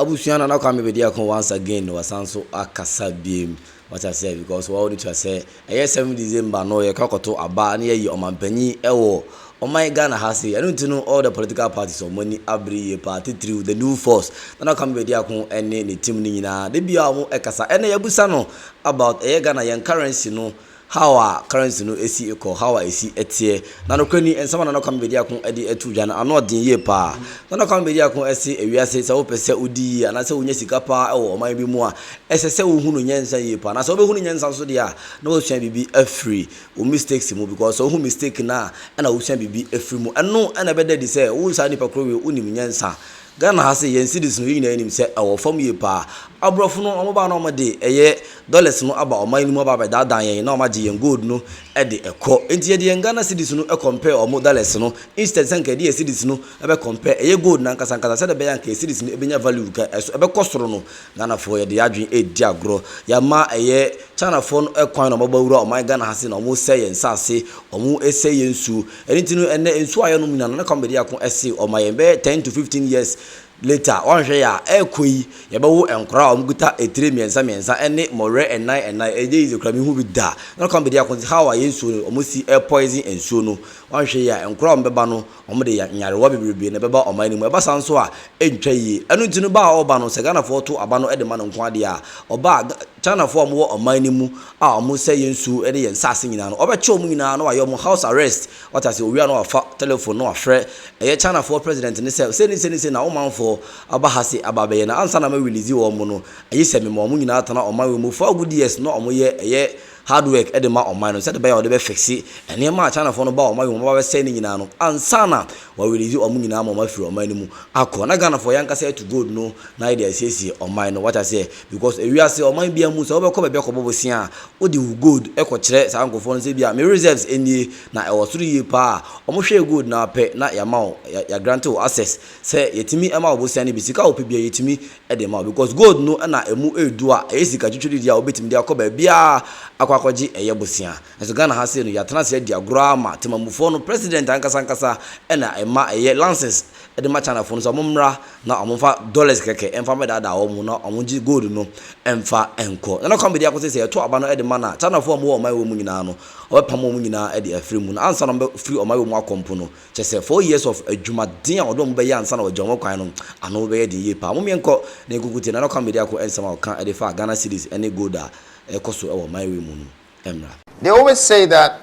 abusuana na Kwame badiako once again was also akasa biem what I say because what need to say 7 December no ye kakoto aba na ye omampanyi ewo my Ghana has I don't know all the political parties or money every party through the new force. Na come be dia kon ene ne team ni nyina. De bia mo ekasa ene yabusa no about Ghana yen currency no how our currency no esi equal how I see etie. Na no kwani ensama na come be dia kon edi etu dwa na ano den ye pa. Na come be dia kon esi ewiase se wo pese odi ana se wonya sika pa e wo man bi mu a esese wo hunu nyensa ye pa. Na se wo be hunu nyensa so dia na wo sua bibi afree. O mistakes mu because so who mistake na na wo sua bibi afree mu. Eno na be dedi se wo sa nipa kro we unim nyensa. Ghana has yen cities no yin anim se awo fam ye pa abrofo no omo ba na omo de eye dollars no aba oman ni mo ba da dan yen na omo je yen gold no e de ekọ enti de yen Ghana cities no e compare omo dollars no instead sanka de cities no e be compare eye gold na nkasa nkasa se de be yanka cities no e benya value ka e be kosoro no Ghana for ye de adwen e di agro ya ma eye China for no e kwan no omo ba wura oman Ghana has na omo se yen sase omo ese yen su enti no ene ensu ayo no mina na come be akon ese omo yen be 10 to 15 years later one hwe ya ekoi ye be wo enkora omguta etire miensa ene more enai eje is ekura mi hu bi da na come be dia kon how are yensu omosi air poison ensuo no one hwe ya enkora ombeba no omde ya nyarewa bebrebe na beba omani mu eba sanso a entwa yi enu ntinu ba oba no se Ghana for to aba no ede ma no nko ade a oba China for mo omani mu a omo se yensu ene yensase nyina no obeche omu nyina no ayo mo house arrest what I say owi no afa telephone no afre eye China for president ni se na oman for abahase ababe na ansa na ma release wo mo no eye se me mo nyina atana oman we mu for good years no omo ye eye hard work edema oman no said be ya de be fixe ene ma China for no ba oman we mo ba se ni nyina no ansa na wa release omo nyina ma firi oman ni mu akọ na Ghana for yanka say to good no na idea sesi oman no what I say because we are say oman bia mu so be ko be ko bobosia o di good e ko kire sa ankofo no se bia me reserves eni na e wo suru yi pa omo hwe good na pe na ya ma ya grant access say yetimi ema obosia ni bisika o pe bia yetimi e de ma because gold no na emu edu a e sika twitwiri dia obetimi dia ko ba bia akwakoji eye bosia so Ghana ha say no ya tana say dia grama temamufo no president ankasa na ema eye lances e de ma China fo no so momra na omfa dollars keke emfa me da omo na omoji gold no emfa enko na come dia ko say to aba no e de ma na China fo mo oman wo mu nyina no obepam wo mu nyina e de afri mu na ansa no free oman wo mu akompo no che say 4 years of adwumaden a odom be ya ansa na ojomo kwan no ano be ye de ye pa mo menko na eguguti na come dia ko ensama kan e de fa Ghana cities ene gold a ekoso e wo man we mu no emra. They always say that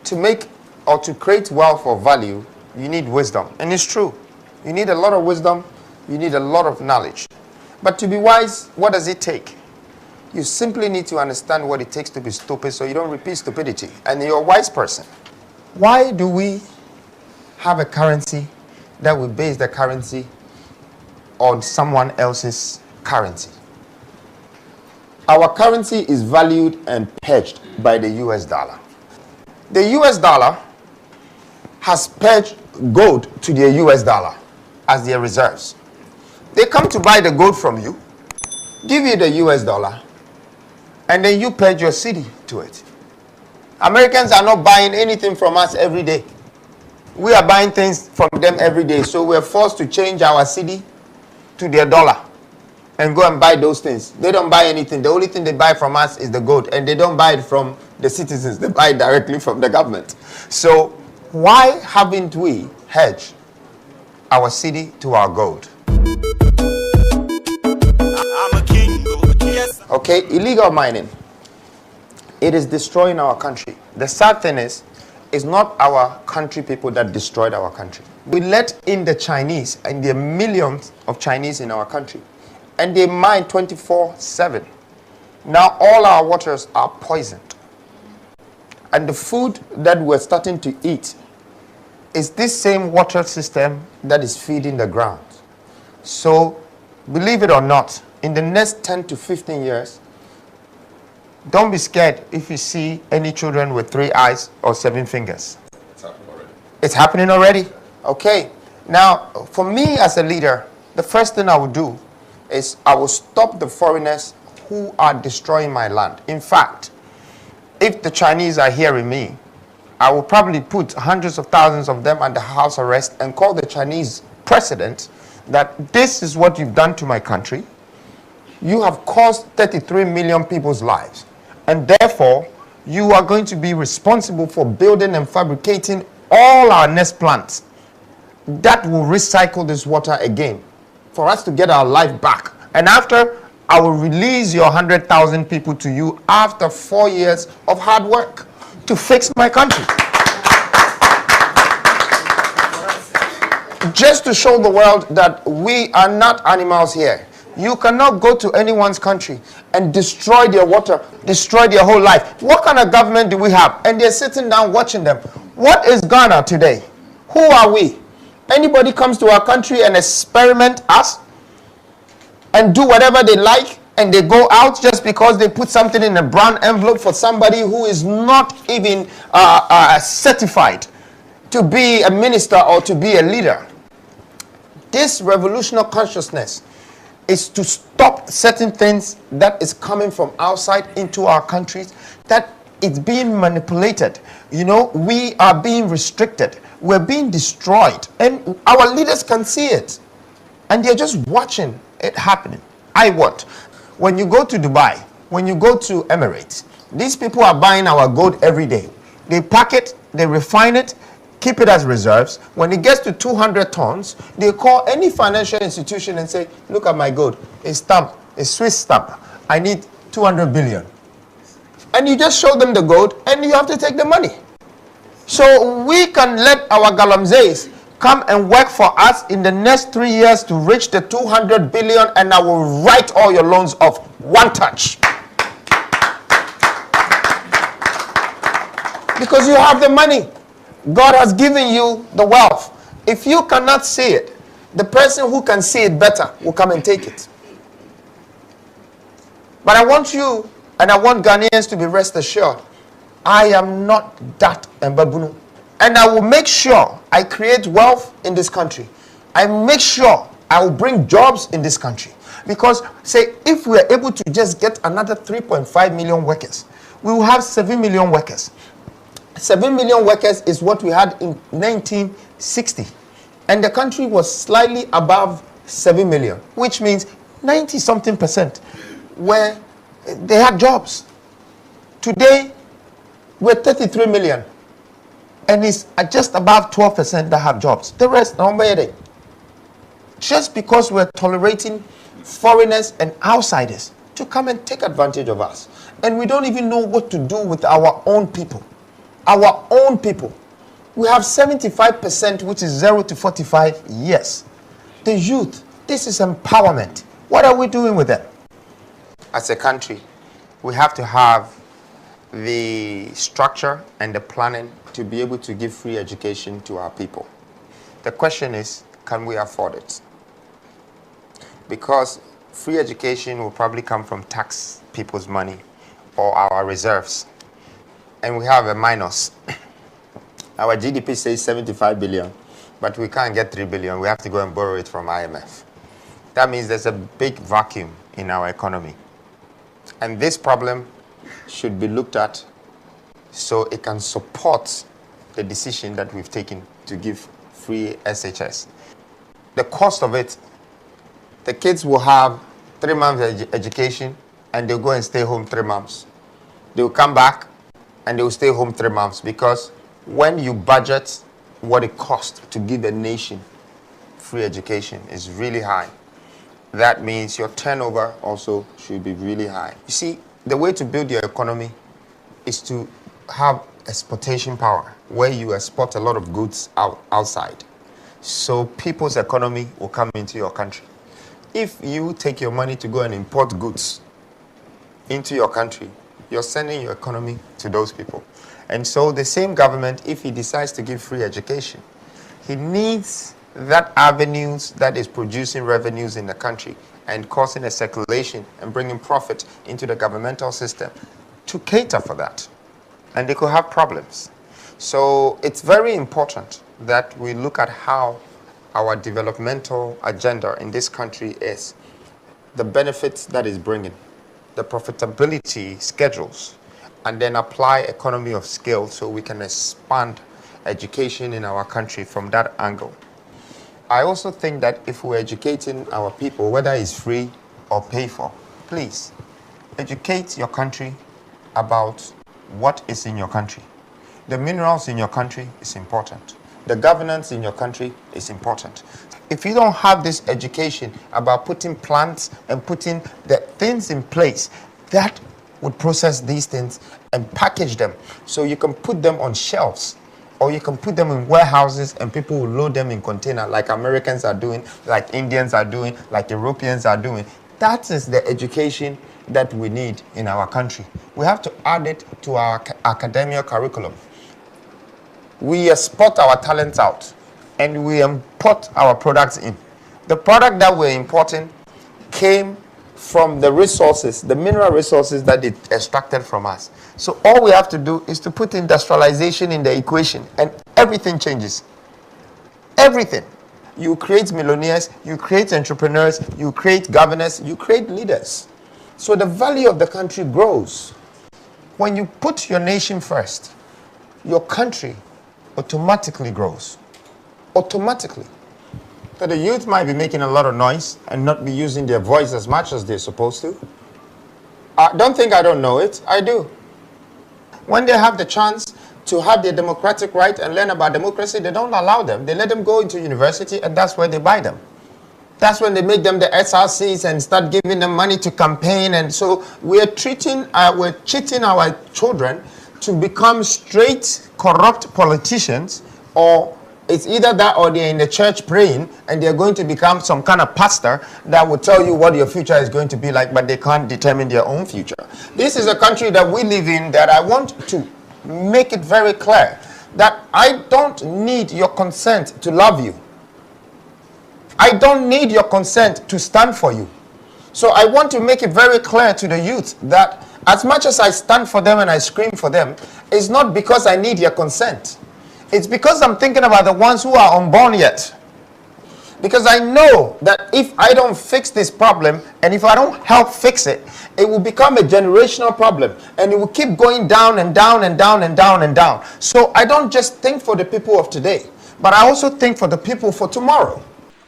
to make or to create wealth or value, you need wisdom. And it's true. You need a lot of wisdom. You need a lot of knowledge. But to be wise, what does it take? You simply need to understand what it takes to be stupid so you don't repeat stupidity. And you're a wise person. Why do we have a currency that we base the currency on someone else's currency? Our currency is valued and pegged by the US dollar. The US dollar has pegged gold to the US dollar as their reserves. They come to buy the gold from you, give you the US dollar, and then you pledge your cedi to it. Americans are not buying anything from us every day. We are buying things from them every day, so we're forced to change our cedi to their dollar and go and buy those things. They don't buy anything. The only thing they buy from us is the gold, and they don't buy it from the citizens. They buy it directly from the government. So why haven't we hedged our cedi to our gold? I'm a king. Yes. Okay, illegal mining. It is destroying our country. The sad thing is, it's not our country people that destroyed our country. We let in the Chinese, and there are millions of Chinese in our country, and they mine 24/7. Now all our waters are poisoned. And the food that we're starting to eat is this same water system that is feeding the ground. So, believe it or not, in the next 10 to 15 years, don't be scared if you see any children with 3 eyes or 7 fingers. It's happening already. It's happening already? Okay. Now, for me as a leader, the first thing I would do is I will stop the foreigners who are destroying my land. In fact, if the Chinese are hearing me, I will probably put hundreds of thousands of them under house arrest and call the Chinese president that this is what you've done to my country. You have caused 33 million people's lives, and therefore you are going to be responsible for building and fabricating all our nest plants that will recycle this water again for us to get our life back. And after, I will release your 100,000 people to you after 4 years of hard work to fix my country. Just to show the world that we are not animals here. You cannot go to anyone's country and destroy their water, destroy their whole life. What kind of government do we have? And they're sitting down watching them. What is Ghana today? Who are we? Anybody comes to our country and experiment us and do whatever they like, and they go out just because they put something in a brown envelope for somebody who is not even certified to be a minister or to be a leader. This revolutionary consciousness is to stop certain things that is coming from outside into our countries, that it's being manipulated. You know, we are being restricted. We're being destroyed. And our leaders can see it. And they're just watching it happening. When you go to Dubai, when you go to Emirates, these people are buying our gold every day. They pack it, they refine it, keep it as reserves. When it gets to 200 tons, they call any financial institution and say, look at my gold. It's stamped, it's Swiss stamp. I need 200 billion. And you just show them the gold and you have to take the money. So we can let our galamzeys come and work for us in the next 3 years to reach the 200 billion, and I will write all your loans off one touch. Because you have the money. God has given you the wealth. If you cannot see it, the person who can see it better will come and take it. But I want you, and I want Ghanaians to be rest assured, I am not that Mbabunu. And I will make sure I create wealth in this country. I make sure I will bring jobs in this country. Because, say, if we are able to just get another 3.5 million workers, we will have 7 million workers. 7 million workers is what we had in 1960. And the country was slightly above 7 million, which means 90-something% where they had jobs. Today, we're 33 million. And it's just above 12% that have jobs. The rest, nobody. Just because we're tolerating foreigners and outsiders to come and take advantage of us. And we don't even know what to do with our own people. Our own people. We have 75%, which is 0 to 45 years. The youth, this is empowerment. What are we doing with them? As a country, we have to have the structure and the planning to be able to give free education to our people. The question is, can we afford it? Because free education will probably come from tax people's money or our reserves. And we have a minus. Our GDP says 75 billion, but we can't get 3 billion. We have to go and borrow it from IMF. That means there's a big vacuum in our economy. And this problem should be looked at so it can support the decision that we've taken to give free SHS. The cost of it, the kids will have 3 months education and they'll go and stay home 3 months. They'll come back and they'll stay home 3 months, because when you budget what it costs to give a nation free education is really high. That means your turnover also should be really high. You see, the way to build your economy is to have exportation power, where you export a lot of goods outside. So people's economy will come into your country. If you take your money to go and import goods into your country, you're sending your economy to those people. And so the same government, if he decides to give free education, he needs that avenues that is producing revenues in the country and causing a circulation and bringing profit into the governmental system to cater for that. And they could have problems. So it's very important that we look at how our developmental agenda in this country is, the benefits that is bringing, the profitability schedules, and then apply economy of scale so we can expand education in our country from that angle. I also think that if we're educating our people, whether it's free or pay for, please educate your country about what is in your country. The minerals in your country is important. The governance in your country is important. If you don't have this education about putting plants and putting the things in place that would process these things and package them so you can put them on shelves, or you can put them in warehouses and people will load them in containers like Americans are doing, like Indians are doing, like Europeans are doing. That is the education that we need in our country. We have to add it to our academic curriculum. We export our talents out and we import our products in. The product that we're importing came from the resources, the mineral resources that it extracted from us. So all we have to do is to put industrialization in the equation and everything changes. Everything. You create millionaires, you create entrepreneurs, you create governors, you create leaders. So the value of the country grows. When you put your nation first, your country automatically grows. Automatically. So the youth might be making a lot of noise and not be using their voice as much as they're supposed to. I don't think I don't know it. I do. When they have the chance to have their democratic right and learn about democracy, they don't allow them. They let them go into university and that's where they buy them. That's when they make them the SRCs and start giving them money to campaign. And so we're cheating our children to become straight corrupt politicians, or it's either that or they're in the church praying and they're going to become some kind of pastor that will tell you what your future is going to be like, but they can't determine their own future. This is a country that we live in that I want to make it very clear that I don't need your consent to love you. I don't need your consent to stand for you. So I want to make it very clear to the youth that as much as I stand for them and I scream for them, it's not because I need your consent. It's because I'm thinking about the ones who are unborn yet. Because I know that if I don't fix this problem and if I don't help fix it, it will become a generational problem and it will keep going down and down and down and down and down. So I don't just think for the people of today, but I also think for the people for tomorrow.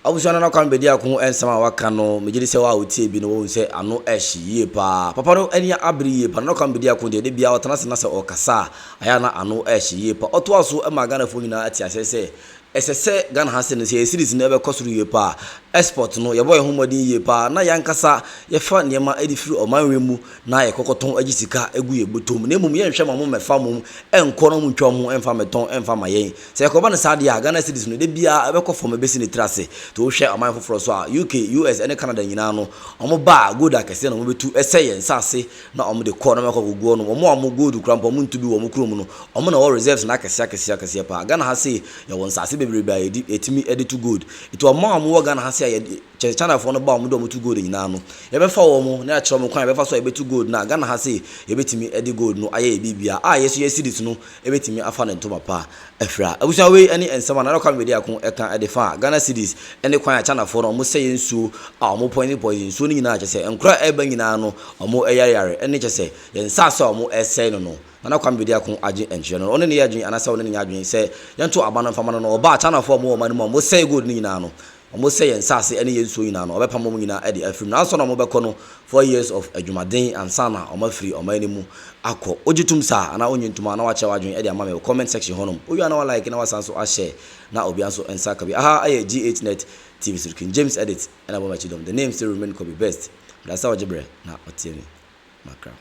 Abusana na kan badiako ensama waka no megiri se wa otie bi no wo se ano ehye pa papa no eni abri pa no kan badiako de bia otana se na se okasa aya na ano ehye pa oto aso e magana fo nyina ati asese esese Ghana hase ne se series na be kosuru ye pa export no ye boy homodin ye pa na yankasa ye fa niema edifiri omanwe mu na ye kokoton agisika egu ye botom na mum ye nhwe mamo mefa mum enko no ntwom ho enfa meton enfa mayen se yakoba ne sade a Ghana series no de bia be kofo me besi ne trase to hwe aman foforo so a UK US ene Canada nyina no omo ba good akese na mo betu eseye nsase na omo de ko na mekogogo no omo good krampo mo ntubi wo mo krom no omo na wo reserves na akese pa Ghana hase ye won nsase bebrebe etimi editu good ito omo wo Ghana hase channel for no ba mo do mo to gold nyina no ye be fa wo mo na akere mo kwan ye be fa so ye be to gold na Ghana ha se ye betimi edi gold no aye bibia yeso ye series no ye betimi afa ne ntoma pa afra abusa we ani ensama na kwa media ko eka edi fa Ghana series ene kwan channel for no mo se yensu mo point so nyina akere se enkura eba nyina no mo eyare ene akere se ye nsasa mo ese no na kwa media ko age enche no one ne yadwen anasa one ne yadwen se yento abano mfama no oba channel for mo mo se gold nyina no almost say ensase any yenso nyina no obepa mo nyina e de afrim na so na mo beko no 4 years of adwumaden ansana o mafiri o manimu akọ ojitum sa ana onyintuma na wache wadwen e de ama me comment section honom oyu na like na wasanso a share na obi anso ensaka bi aha aye Ghnet TV Sirkin James edit and abomachidom the name still remain could be best that's how jibre na otiemi makra